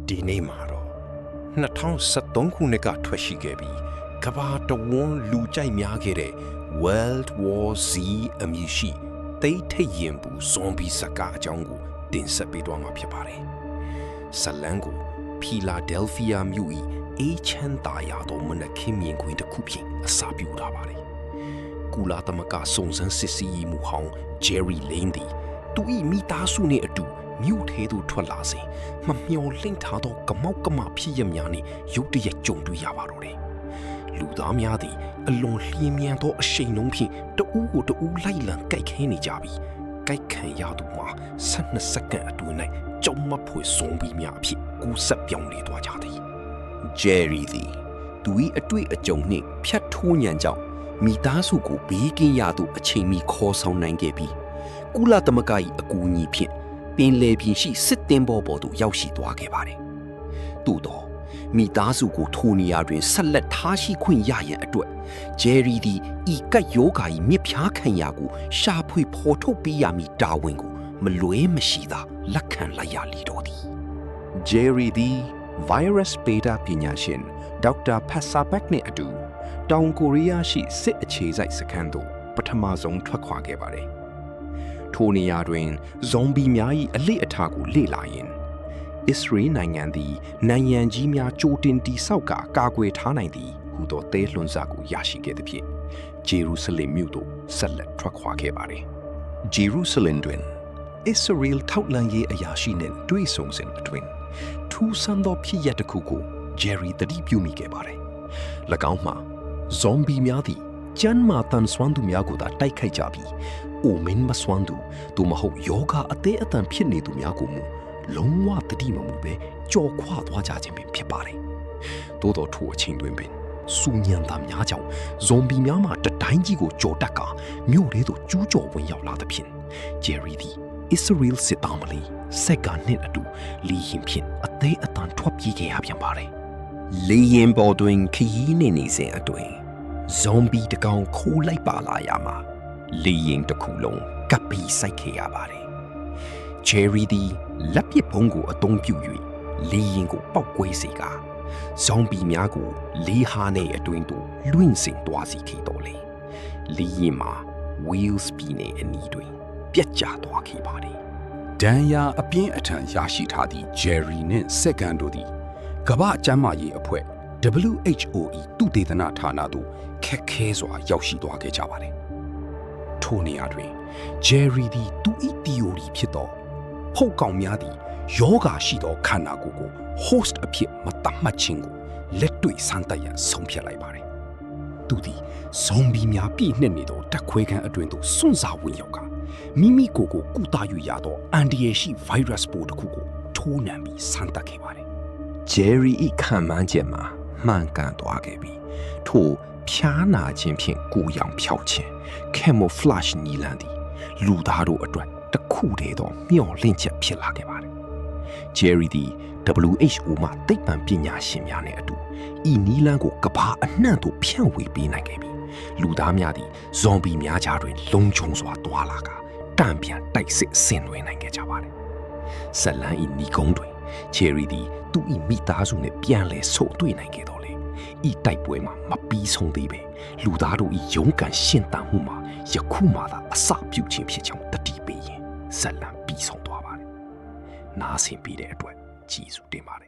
ဒီနေ့မှာတော့2013ခုနှစ်ကထွက်ရှိခဲ့ပြီးကမ္ဘာတဝန်းလူကြိုက်များခဲ့တဲ့ World War Z အမည်ရှိသိမ်းထိတ်ရင်ပူဇွန်ဘီဇကာအကြောင်းကိုတင်ဆက်ပေးသွားမှာဖြစ်ပါတယ်။ဇလန်ကိုဖီလာဒဲလ်ဖီးယားမြို့၏အေးချမ်းသာယာသောမနက်ခင်းမြင်ကွင်းတစ်ခုဖြင့်အစာပြုထားပါတယ်။ကုလာသမဂ္ဂစုံစမ်းစစ်ဆေးရေးမှူးဟောင်းဂျယ်ရီလိန်းသည်သူ၏မိသားစုနှင့်အတူမြို့ထဲသို့ထွက်လာစဉ်မမျှော်လင့်ထားသောကမောက်ကမဖြစ်ရများနှင့်ရုတ်တရက်ကြုံတွေ့ရပါတော့တယ်။လူသားများသည်အလွန်လျင်မြန်သောအရှိန်နှုန်းဖြင့်တဦးကိုတဦးလိုက်လံကြိုက်ခဲနေကြပြီးကြိုက်ခံရသူမှာ12စက္ကန့်အတွင်း၌ကြောက်မက်ဖွယ်ဇွန်ဘီများအဖြစ်ကူးစက်ပြောင်းလဲသွားကြသည်။ဂျယ်ရီသည်သူ၏အတွေ့အကြုံနှင့်ဖြတ်ထိုးညံကြောင့်မိသားစုကိုဘေးကင်းရာသို့အချိန်မီခေါ်ဆောင်နိုင်ခဲ့ပြီးကုလသမဂ္ဂ၏အကူအညီဖြင့်ပင်လယ်ပြင်ရှိစစ်သင်္ဘောပေါ်သို့ရောက်ရှိသွားခဲ့ပါတယ်။သို့သောမိသားစုကိုထိုနေရာတွင်ဆက်လက်ထားရှိခွင့်ရရန်အတွက်ဂျယ်ရီသည်ဤကပ်ယောဂါ၏မြစ်ဖျားခံရာကိုရှာဖွေဖော်ထုတ်ပေးရမည်တာဝန်ကိုမလွဲမရှိသာလက်ခံလိုက်ရလေတော့သည်။ဂျယ်ရီသည် virus beta ပညာရှင်ဒေါက်တာဖတ်ဆာဘက်နှင့်အတူတောင်ကိုရီးယားရှိစစ်အခြေစိုက်စခန်းသို့ပထမဆုံးထွက်ခွာခဲ့ပါတယ်။ထိုနေရာတွင်ဇွန်ဘီများ၏အလေ့အထကိုလေ့လာရင်းအစ္စရေးနိုင်ငံသည်နံရံကြီးများကြိုတင်တိဆောက်ကာကွယ်ထားနိုင်သည်ဟူသောသဲလွန်စကိုရရှိခဲ့သဖြင့်ဂျေရုဆလင်မြို့သို့ဆက်လက်ထွက်ခွာခဲ့ပါတယ်။ဂျေရုဆလင်တွင်အစ္စရေးထောက်လှမ်းရေးအရာရှိနှင့်တွေ့ဆုံစဉ်အတွင်းထူးဆန်းသောဖြစ်ရပ်တစ်ခုကိုဂျယ်ရီသတိပြုမိခဲ့ပါတယ်။၎င်းမှာဇွန်ဘီများသည်ကျန်းမာတန်ဆွမ်းသူများကိုသာတိုက်ခိုက်ကြပြီးအိုမင်းမဆွမ်းသူသို့မဟုတ်ယောဂအသေးအတန်ဖြစ်နေသူများကိုမူလုံးဝသတိမမူပဲကြော်ခွာသွားကြခြင်းပင်ဖြစ်ပါတယ်။သို့တော်ထိုအချိန်တွင်ပင်စူညံသားများကြောင့်ဇွန်ဘီများမှတတိုင်းကြီးကိုကြော်တက်ကာမြို့ထဲသို့ကျူးကျော်ဝင်ရောက်လာသဖြင့်ဂျယ်ရီသည်အစ္စရေးစစ်သားမလီစက်ကနှင့်အတူလီရင်ဖြင့်အသေးအတန်ထွက်ပြေးခဲ့ရပြန်ပါတယ်။လီရင်ပေါ်တွင်ခရီးနေစဉ်အတွင်းဇွန်ဘီတကောင်ခိုးလိုက်ပါလာရမှာလီရင်တစ်ခုလုံးကပ်ပြီးစိုက်ခဲ့ရပါတယ်။ဂျယ်ရီသည်လက်ပစ်ဘုံကိုအသုံးပြု၍လီရင်ကိုပောက်ကွဲစေကာဇွန်ဘီများကိုလေးဟားနဲ့အတွင်းသို့လွင့်စင်သွားစီခဲ့တော်လေလီရင်မှာ Wales ပြည်နယ်အနီးတွင်ပြတ်ကျသွားခဲ့ပါတယ်။ဒဏ်ရာအပြင်းအထန်ရရှိထားသည့်ဂျယ်ရီနှင့်စက်ကန်တို့သည်ကမ္ဘာ့ကျန်းမာရေးအဖွဲ့ WHO ၏သုတေသနဌာနသို့ခက်ခဲစွာရောက်ရှိသွားခဲ့ကြပါတယ်။ထိုနေရာတွင်ဂျယ်ရီသည်သူ၏သီအိုရီဖြစ်သောဖုတ်ကောင်များသည်ယောဂါရှိသောခန္ဓာကိုယ်ကို host အဖြစ်မသတ်မှတ်ခြင်းကိုလက်တွေ့စမ်းသပ်ရန်ဆုံးဖြတ်လိုက်ပါတယ်။သူသည်ဇွန်ဘီများပြည့်နှက်နေသောတက်ခွဲခန်းအတွင်းသို့စွန့်စားဝင်ရောက်ကမိမိကိုယ်ကိုကုသ၍ရသောအန်ဒီယေရှိ virus ပိုးတစ်ခုကိုထိုးနှံပြီးစမ်းသပ်ခဲ့ပါတယ်။ဂျယ်ရီ၏ခံမှန်းချက်မှာမှန်ကန်သွားခဲ့ပြီးထိုဖျားနာခြင်းဖြင့်ကိုယ်ရောင်ဖျောက်ခြင်း camouflage နီလန်သည်လူသားတို့အတွက်တခုတည်းသောမျှော်လင့်ချက်ဖြစ်လာခဲ့ပါတယ်။ဂျယ်ရီသည် WHO မှသိပ္ပံပညာရှင်များနဲ့အတူဤနီလန်ကိုကမ္ဘာအနှံ့သို့ဖြန့်ဝေပေးနိုင်ခဲ့ပြီးလူသားများသည်ဇွန်ဘီများကြားတွင်လုံခြုံစွာတွာလာကာတံပြန်တိုက်စစ်ဆင်နွှဲနိုင်ခဲ့ကြပါတယ်။ဇလန်၏နီကုန်းတွင်ဂျယ်ရီသည်သူ၏မိသားစုနှင့်ပြန်လည်ဆုံတွေ့နိုင်ခဲ့တော်လေဤတိုက်ပွဲမှာမပြီးဆုံးသေးပဲလူသားတို့၏ရုန်းကန်ရှင်သန်မှုမှာယခုမှသာအစပြုခြင်းဖြစ်ကြောင်းတတိပေးရင်ဇလန်ပြီးဆုံးသွားပါတယ်။နားဆင်ပြီးတဲ့အတွက်ကျေးဇူးတင်ပါတယ်